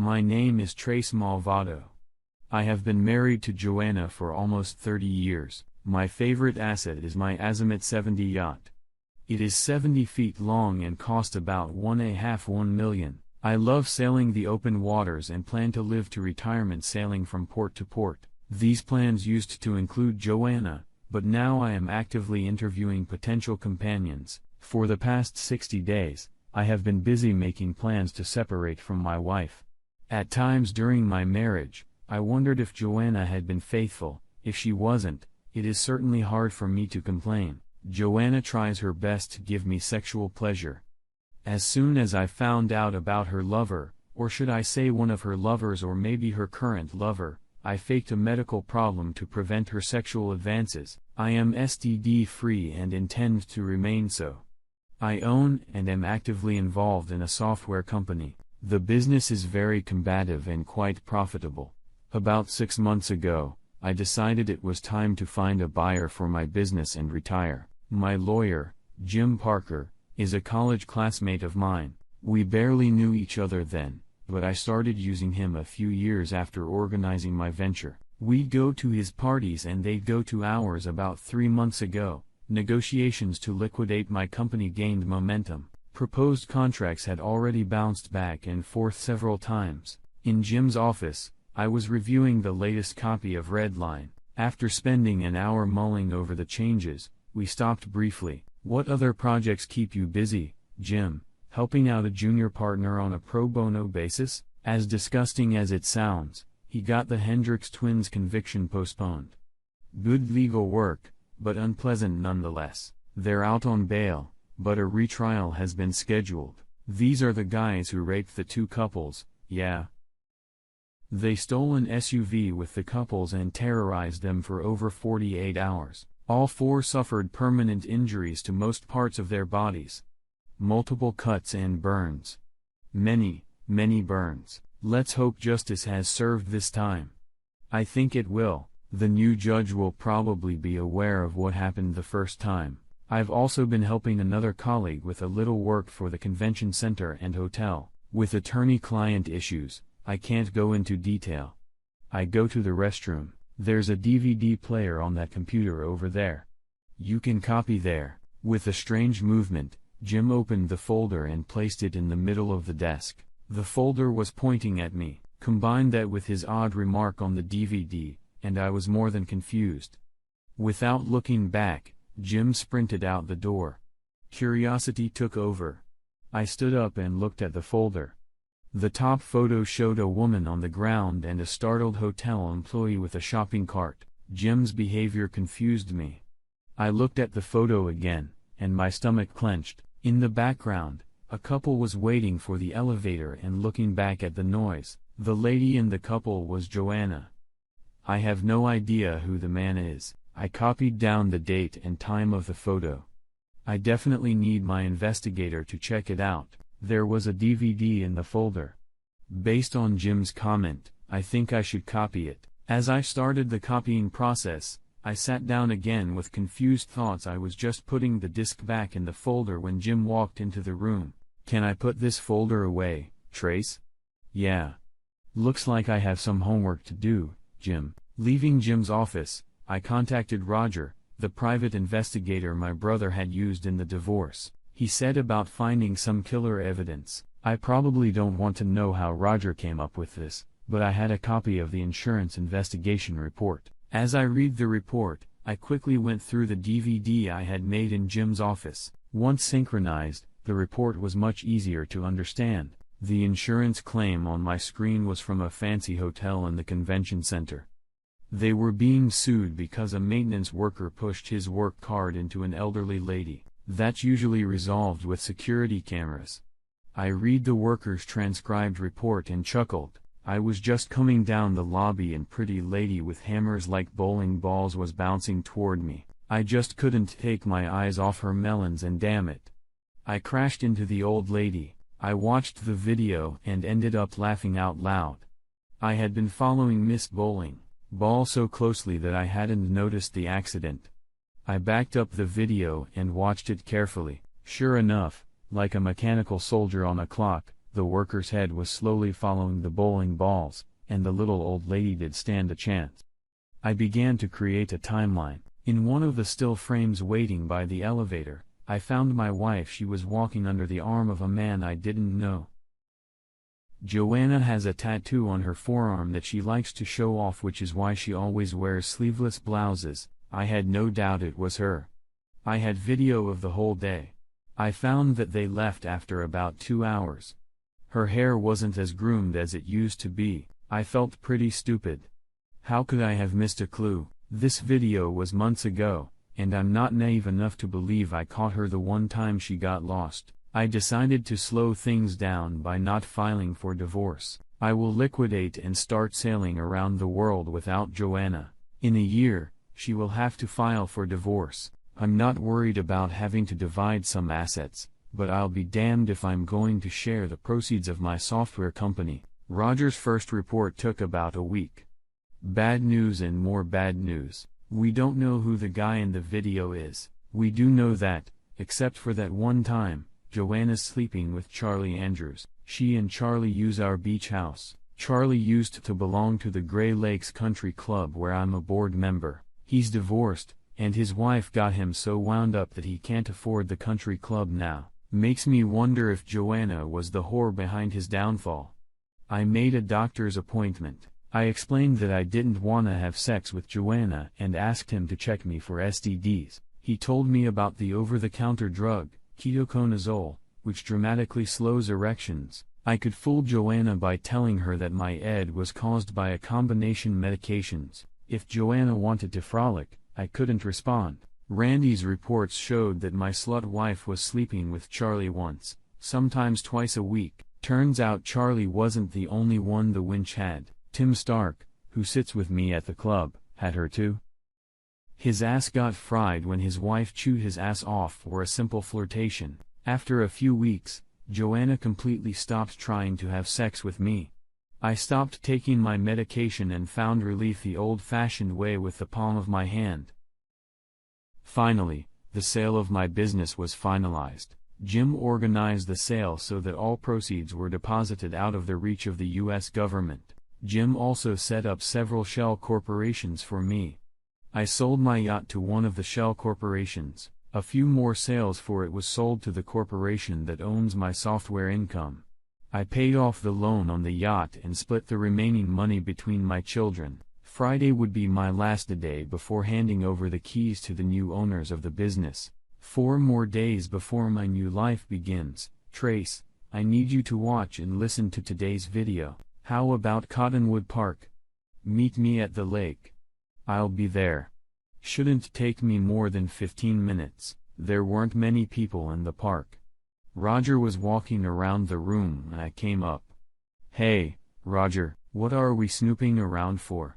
My name is Trace Malvado. I have been married to Joanna for almost 30 years. My favorite asset is my Azimuth 70 yacht. It is 70 feet long and cost about $1.5 million. I love sailing the open waters and plan to live to retirement sailing from port to port. These plans used to include Joanna, but now I am actively interviewing potential companions. For the past 60 days, I have been busy making plans to separate from my wife. At times during my marriage, I wondered if Joanna had been faithful. If she wasn't, it is certainly hard for me to complain. Joanna tries her best to give me sexual pleasure. As soon as I found out about her lover, or should I say one of her lovers or maybe her current lover, I faked a medical problem to prevent her sexual advances. I am STD-free and intend to remain so. I own and am actively involved in a software company. The business is very combative and quite profitable. About 6 months ago, I decided it was time to find a buyer for my business and retire. My lawyer, Jim Parker, is a college classmate of mine. We barely knew each other then, but I started using him a few years after organizing my venture. We'd go to his parties and they'd go to ours. About 3 months ago, negotiations to liquidate my company gained momentum. Proposed contracts had already bounced back and forth several times. In Jim's office, I was reviewing the latest copy of Redline. After spending an hour mulling over the changes, we stopped briefly. "What other projects keep you busy, Jim? Helping out a junior partner on a pro bono basis?" As disgusting as it sounds, he got the Hendricks twins' conviction postponed. Good legal work, but unpleasant nonetheless. They're out on bail, but a retrial has been scheduled. These are the guys who raped the 2 couples, yeah. They stole an SUV with the couples and terrorized them for over 48 hours. All 4 suffered permanent injuries to most parts of their bodies. Multiple cuts and burns. Many, many burns. Let's hope justice has served this time. I think it will. The new judge will probably be aware of what happened the first time. I've also been helping another colleague with a little work for the convention center and hotel. With attorney-client issues, I can't go into detail. I go to the restroom. There's a DVD player on that computer over there. You can copy there. With a strange movement, Jim opened the folder and placed it in the middle of the desk. The folder was pointing at me. Combine that with his odd remark on the DVD, and I was more than confused. Without looking back, Jim sprinted out the door. Curiosity took over. I stood up and looked at the folder. The top photo showed a woman on the ground and a startled hotel employee with a shopping cart. Jim's behavior confused me. I looked at the photo again, and my stomach clenched. In the background, a couple was waiting for the elevator and looking back at the noise. The lady in the couple was Joanna. I have no idea who the man is. I copied down the date and time of the photo. I definitely need my investigator to check it out. There was a DVD in the folder. Based on Jim's comment, I think I should copy it. As I started the copying process, I sat down again with confused thoughts. I was just putting the disc back in the folder when Jim walked into the room. "Can I put this folder away, Trace?" "Yeah. Looks like I have some homework to do, Jim." Leaving Jim's office, I contacted Roger, the private investigator my brother had used in the divorce. He said about finding some killer evidence. I probably don't want to know how Roger came up with this, but I had a copy of the insurance investigation report. As I read the report, I quickly went through the DVD I had made in Jim's office. Once synchronized, the report was much easier to understand. The insurance claim on my screen was from a fancy hotel in the convention center. They were being sued because a maintenance worker pushed his work card into an elderly lady. That's usually resolved with security cameras. I read the worker's transcribed report and chuckled. I was just coming down the lobby and pretty lady with hammers like bowling balls was bouncing toward me. I just couldn't take my eyes off her melons and damn it. I crashed into the old lady. I watched the video and ended up laughing out loud. I had been following Miss Bowling Ball so closely that I hadn't noticed the accident. I backed up the video and watched it carefully. Sure enough, like a mechanical soldier on a clock, The worker's head was slowly following the bowling balls, and the little old lady did stand a chance. I began to create a timeline. In one of the still frames waiting by the elevator, I found my wife. She was walking under the arm of a man I didn't know. Joanna has a tattoo on her forearm that she likes to show off, which is why she always wears sleeveless blouses. I had no doubt it was her. I had video of the whole day. I found that they left after about 2 hours. Her hair wasn't as groomed as it used to be. I felt pretty stupid. How could I have missed a clue? This video was months ago, and I'm not naive enough to believe I caught her the one time she got lost. I decided to slow things down by not filing for divorce. I will liquidate and start sailing around the world without Joanna. In a year, she will have to file for divorce. I'm not worried about having to divide some assets, but I'll be damned if I'm going to share the proceeds of my software company. Roger's first report took about a week. Bad news and more bad news. We don't know who the guy in the video is. We do know that, except for that one time, Joanna's sleeping with Charlie Andrews. She and Charlie use our beach house. Charlie used to belong to the Gray Lakes Country Club where I'm a board member. He's divorced, and his wife got him so wound up that he can't afford the country club now. Makes me wonder if Joanna was the whore behind his downfall. I made a doctor's appointment. I explained that I didn't want to have sex with Joanna and asked him to check me for STDs. He told me about the over-the-counter drug, ketoconazole, which dramatically slows erections. I could fool Joanna by telling her that my ED was caused by a combination medications. If Joanna wanted to frolic, I couldn't respond. Randy's reports showed that my slut wife was sleeping with Charlie once, sometimes twice a week. Turns out Charlie wasn't the only one the winch had. Tim Stark, who sits with me at the club, had her too. His ass got fried when his wife chewed his ass off for a simple flirtation. After a few weeks, Joanna completely stopped trying to have sex with me. I stopped taking my medication and found relief the old-fashioned way with the palm of my hand. Finally, the sale of my business was finalized. Jim organized the sale so that all proceeds were deposited out of the reach of the U.S. government. Jim also set up several shell corporations for me. I sold my yacht to one of the shell corporations. A few more sales for it was sold to the corporation that owns my software income. I paid off the loan on the yacht and split the remaining money between my children. Friday would be my last day before handing over the keys to the new owners of the business. 4 more days before my new life begins. Trace, I need you to watch and listen to today's video. How about Cottonwood Park? Meet me at the lake. I'll be there. Shouldn't take me more than 15 minutes. There weren't many people in the park. Roger was walking around the room when I came up. Hey, Roger, what are we snooping around for?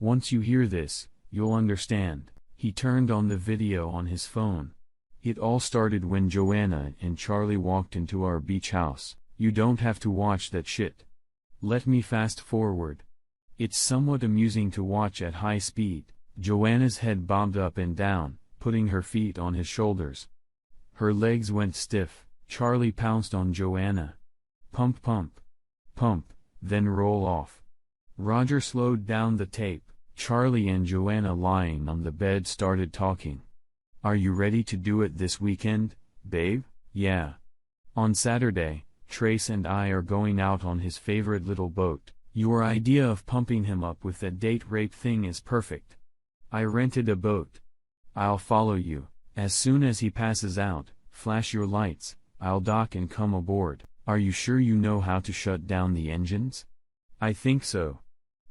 Once you hear this, you'll understand. He turned on the video on his phone. It all started when Joanna and Charlie walked into our beach house. You don't have to watch that shit. Let me fast forward. It's somewhat amusing to watch at high speed. Joanna's head bobbed up and down, putting her feet on his shoulders. Her legs went stiff. Charlie pounced on Joanna. Pump pump. Pump, then roll off. Roger slowed down the tape. Charlie and Joanna lying on the bed started talking. Are you ready to do it this weekend, babe? Yeah. On Saturday, Trace and I are going out on his favorite little boat. Your idea of pumping him up with that date rape thing is perfect. I rented a boat. I'll follow you. As soon as he passes out, flash your lights, I'll dock and come aboard. Are you sure you know how to shut down the engines? I think so.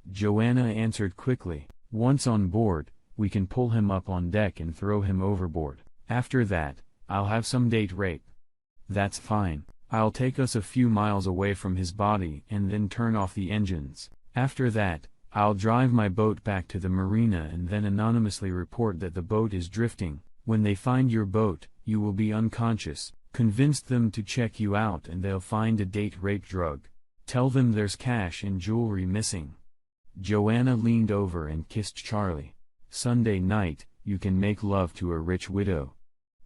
Joanna answered quickly. Once on board, we can pull him up on deck and throw him overboard. After that, I'll have some date rape. That's fine. I'll take us a few miles away from his body and then turn off the engines. After that, I'll drive my boat back to the marina and then anonymously report that the boat is drifting. When they find your boat, you will be unconscious. Convince them to check you out and they'll find a date rape drug. Tell them there's cash and jewelry missing. Joanna leaned over and kissed Charlie. Sunday night, you can make love to a rich widow.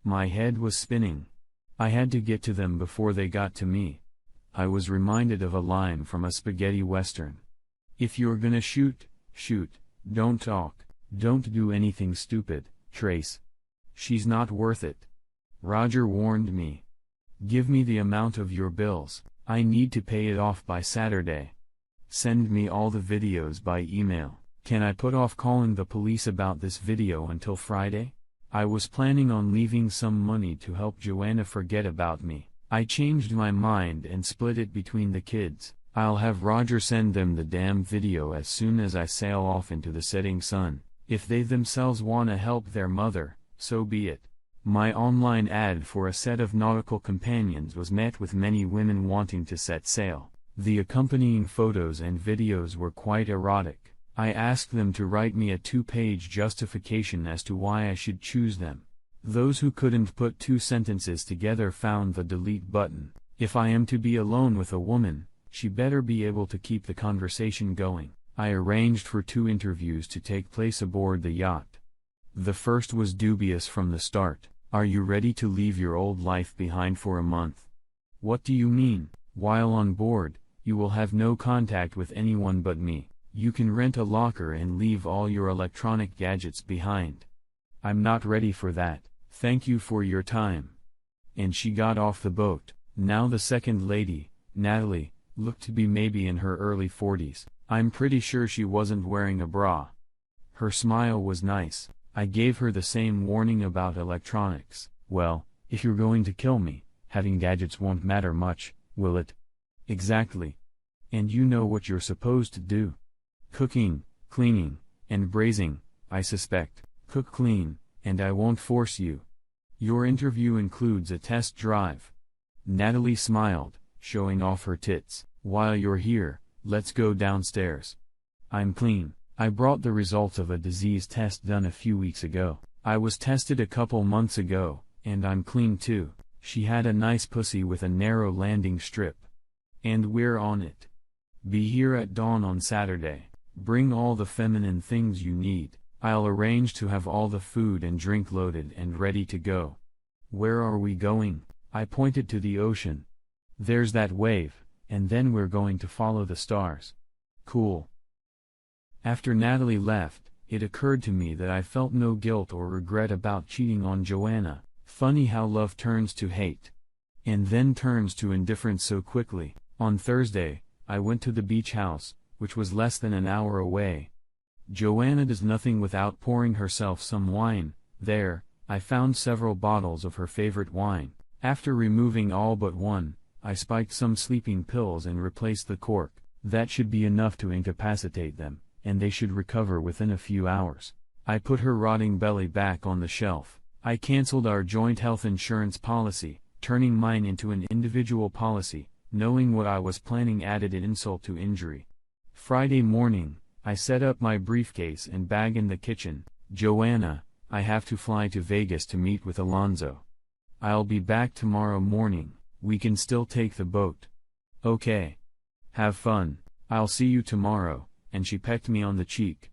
My head was spinning. I had to get to them before they got to me. I was reminded of a line from a spaghetti western. If you're gonna shoot, shoot, don't talk, don't do anything stupid, Trace. She's not worth it. Roger warned me. Give me the amount of your bills, I need to pay it off by Saturday. Send me all the videos by email. Can I put off calling the police about this video until Friday? I was planning on leaving some money to help Joanna forget about me. I changed my mind and split it between the kids. I'll have Roger send them the damn video as soon as I sail off into the setting sun. If they themselves wanna help their mother, so be it. My online ad for a set of nautical companions was met with many women wanting to set sail. The accompanying photos and videos were quite erotic. I asked them to write me a 2-page justification as to why I should choose them. Those who couldn't put 2 sentences together found the delete button. If I am to be alone with a woman, she better be able to keep the conversation going. I arranged for 2 interviews to take place aboard the yacht. The first was dubious from the start. Are you ready to leave your old life behind for a month? What do you mean? While on board, you will have no contact with anyone but me. You can rent a locker and leave all your electronic gadgets behind. I'm not ready for that, thank you for your time. And she got off the boat. Now the second lady, Natalie, looked to be maybe in her early 40s. I'm pretty sure she wasn't wearing a bra. Her smile was nice. I gave her the same warning about electronics. Well, if you're going to kill me, having gadgets won't matter much, will it? Exactly. And you know what you're supposed to do. Cooking, cleaning, and braising, I suspect. Cook clean, and I won't force you. Your interview includes a test drive. Natalie smiled, showing off her tits. While you're here, let's go downstairs. I'm clean. I brought the results of a disease test done a few weeks ago. I was tested a couple months ago, and I'm clean too. She had a nice pussy with a narrow landing strip. And we're on it. Be here at dawn on Saturday. Bring all the feminine things you need. I'll arrange to have all the food and drink loaded and ready to go. Where are we going? I pointed to the ocean. There's that wave, and then we're going to follow the stars. Cool. After Natalie left, it occurred to me that I felt no guilt or regret about cheating on Joanna. Funny how love turns to hate. And then turns to indifference so quickly. On Thursday, I went to the beach house, which was less than an hour away. Joanna does nothing without pouring herself some wine. There, I found several bottles of her favorite wine. After removing all but one, I spiked some sleeping pills and replaced the cork. That should be enough to incapacitate them, and they should recover within a few hours. I put her rotting belly back on the shelf. I canceled our joint health insurance policy, turning mine into an individual policy. Knowing what I was planning added an insult to injury. Friday morning, I set up my briefcase and bag in the kitchen. Joanna, I have to fly to Vegas to meet with Alonzo. I'll be back tomorrow morning. We can still take the boat. Okay. Have fun. I'll see you tomorrow, and she pecked me on the cheek.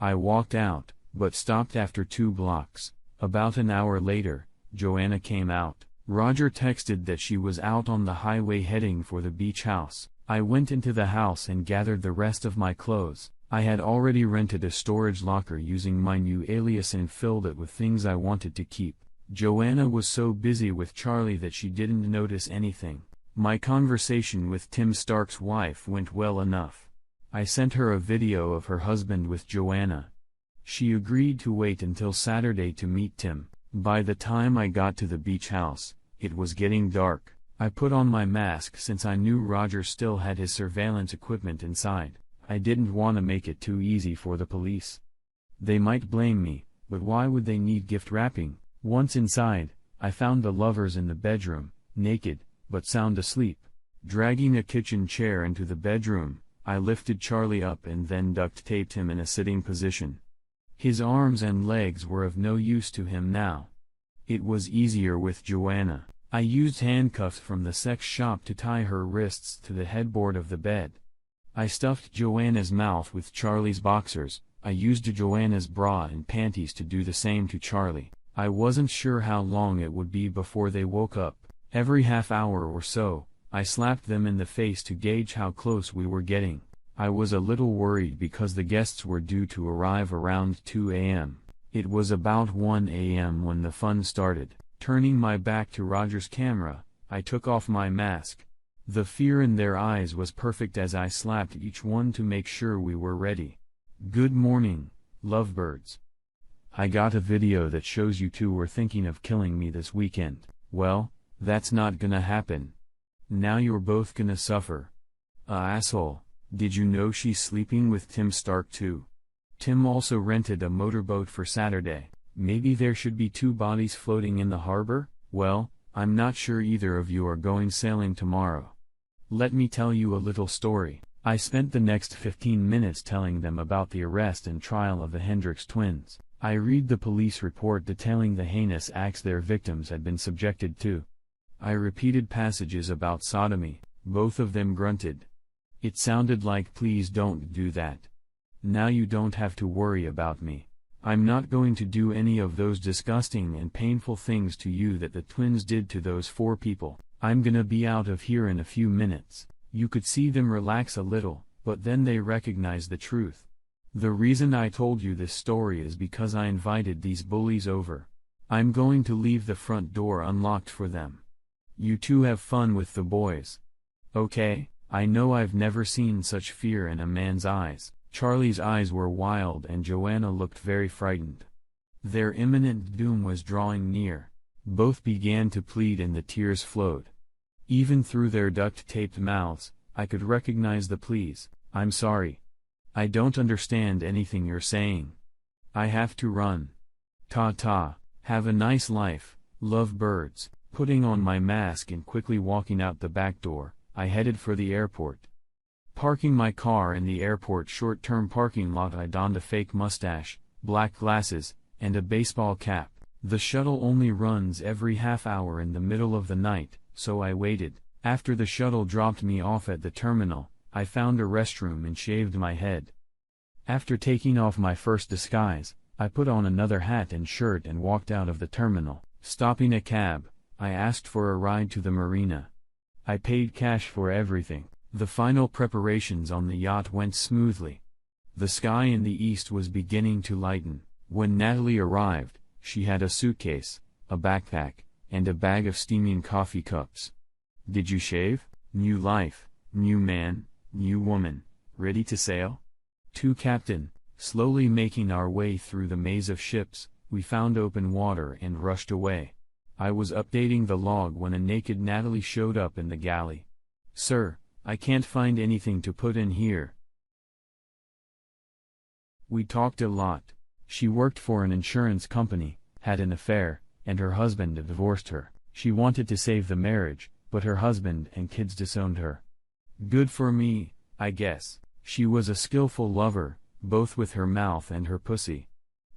I walked out, but stopped after 2 blocks. About an hour later, Joanna came out. Roger texted that she was out on the highway heading for the beach house. I went into the house and gathered the rest of my clothes. I had already rented a storage locker using my new alias and filled it with things I wanted to keep. Joanna was so busy with Charlie that she didn't notice anything. My conversation with Tim Stark's wife went well enough. I sent her a video of her husband with Joanna. She agreed to wait until Saturday to meet Tim. By the time I got to the beach house, it was getting dark. I put on my mask since I knew Roger still had his surveillance equipment inside. I didn't want to make it too easy for the police. They might blame me, but why would they need gift wrapping? Once inside, I found the lovers in the bedroom, naked, but sound asleep. Dragging a kitchen chair into the bedroom, I lifted Charlie up and then duct taped him in a sitting position. His arms and legs were of no use to him now. It was easier with Joanna. I used handcuffs from the sex shop to tie her wrists to the headboard of the bed. I stuffed Joanna's mouth with Charlie's boxers. I used Joanna's bra and panties to do the same to Charlie. I wasn't sure how long it would be before they woke up. Every half hour or so, I slapped them in the face to gauge how close we were getting. I was a little worried because the guests were due to arrive around 2 a.m. It was about 1 a.m. when the fun started. Turning my back to Roger's camera, I took off my mask. The fear in their eyes was perfect as I slapped each one to make sure we were ready. Good morning, lovebirds. I got a video that shows you two were thinking of killing me this weekend. Well, that's not gonna happen. Now you're both gonna suffer. Asshole, did you know she's sleeping with Tim Stark too? Tim also rented a motorboat for Saturday. Maybe there should be 2 bodies floating in the harbor? Well, I'm not sure either of you are going sailing tomorrow. Let me tell you a little story. I spent the next 15 minutes telling them about the arrest and trial of the Hendricks twins. I read the police report detailing the heinous acts their victims had been subjected to. I repeated passages about sodomy. Both of them grunted. It sounded like please don't do that. Now you don't have to worry about me. I'm not going to do any of those disgusting and painful things to you that the twins did to those 4 people. I'm gonna be out of here in a few minutes. You could see them relax a little, but then they recognize the truth. The reason I told you this story is because I invited these bullies over. I'm going to leave the front door unlocked for them. You two have fun with the boys. Okay, I know I've never seen such fear in a man's eyes. Charlie's eyes were wild and Joanna looked very frightened. Their imminent doom was drawing near. Both began to plead and the tears flowed. Even through their duct-taped mouths, I could recognize the pleas. I'm sorry. I don't understand anything you're saying. I have to run. Ta-ta, have a nice life, love birds. Putting on my mask and quickly walking out the back door, I headed for the airport. Parking my car in the airport short-term parking lot, I donned a fake mustache, black glasses, and a baseball cap. The shuttle only runs every half hour in the middle of the night, so I waited. After the shuttle dropped me off at the terminal, I found a restroom and shaved my head. After taking off my first disguise, I put on another hat and shirt and walked out of the terminal. Stopping a cab, I asked for a ride to the marina. I paid cash for everything. The final preparations on the yacht went smoothly. The sky in the east was beginning to lighten. When Natalie arrived, she had a suitcase, a backpack, and a bag of steaming coffee cups. Did you shave? New life, new man, new woman, ready to sail? To Captain. Slowly making our way through the maze of ships, we found open water and rushed away. I was updating the log when a naked Natalie showed up in the galley. Sir, I can't find anything to put in here. We talked a lot. She worked for an insurance company, had an affair, and her husband divorced her. She wanted to save the marriage, but her husband and kids disowned her. Good for me, I guess. She was a skillful lover, both with her mouth and her pussy.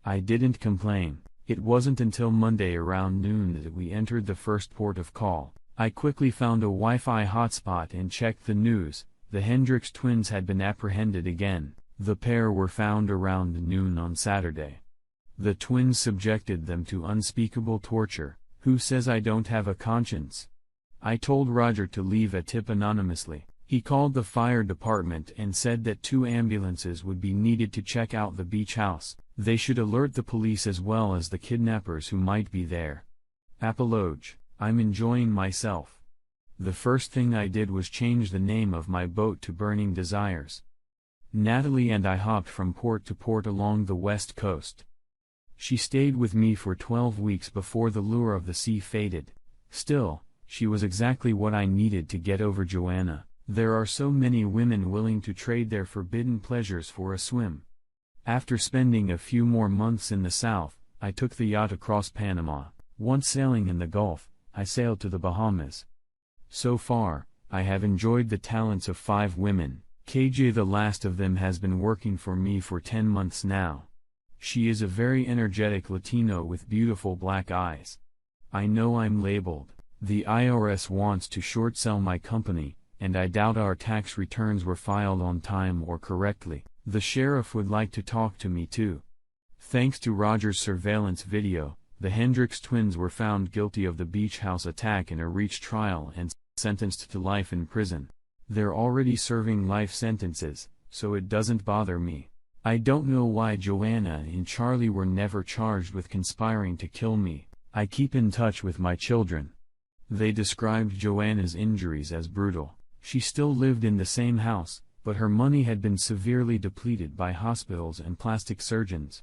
I didn't complain. It wasn't until Monday around noon that we entered the first port of call. I quickly found a Wi-Fi hotspot and checked the news. The Hendricks twins had been apprehended again. The pair were found around noon on Saturday. The twins subjected them to unspeakable torture. Who says I don't have a conscience? I told Roger to leave a tip anonymously. He called the fire department and said that 2 ambulances would be needed to check out the beach house. They should alert the police as well as the kidnappers who might be there. Apologue. I'm enjoying myself. The first thing I did was change the name of my boat to Burning Desires. Natalie and I hopped from port to port along the west coast. She stayed with me for 12 weeks before the lure of the sea faded. Still, she was exactly what I needed to get over Joanna. There are so many women willing to trade their forbidden pleasures for a swim. After spending a few more months in the south, I took the yacht across Panama. Once sailing in the Gulf, I sailed to the Bahamas. So far, I have enjoyed the talents of 5 women. KJ, the last of them, has been working for me for 10 months now. She is a very energetic Latino with beautiful black eyes. I know I'm labeled. The IRS wants to short sell my company, and I doubt our tax returns were filed on time or correctly. The sheriff would like to talk to me too. Thanks to Roger's surveillance video, the Hendricks twins were found guilty of the beach house attack in a reach trial and sentenced to life in prison. They're already serving life sentences, so it doesn't bother me. I don't know why Joanna and Charlie were never charged with conspiring to kill me. I keep in touch with my children. They described Joanna's injuries as brutal. She still lived in the same house, but her money had been severely depleted by hospitals and plastic surgeons.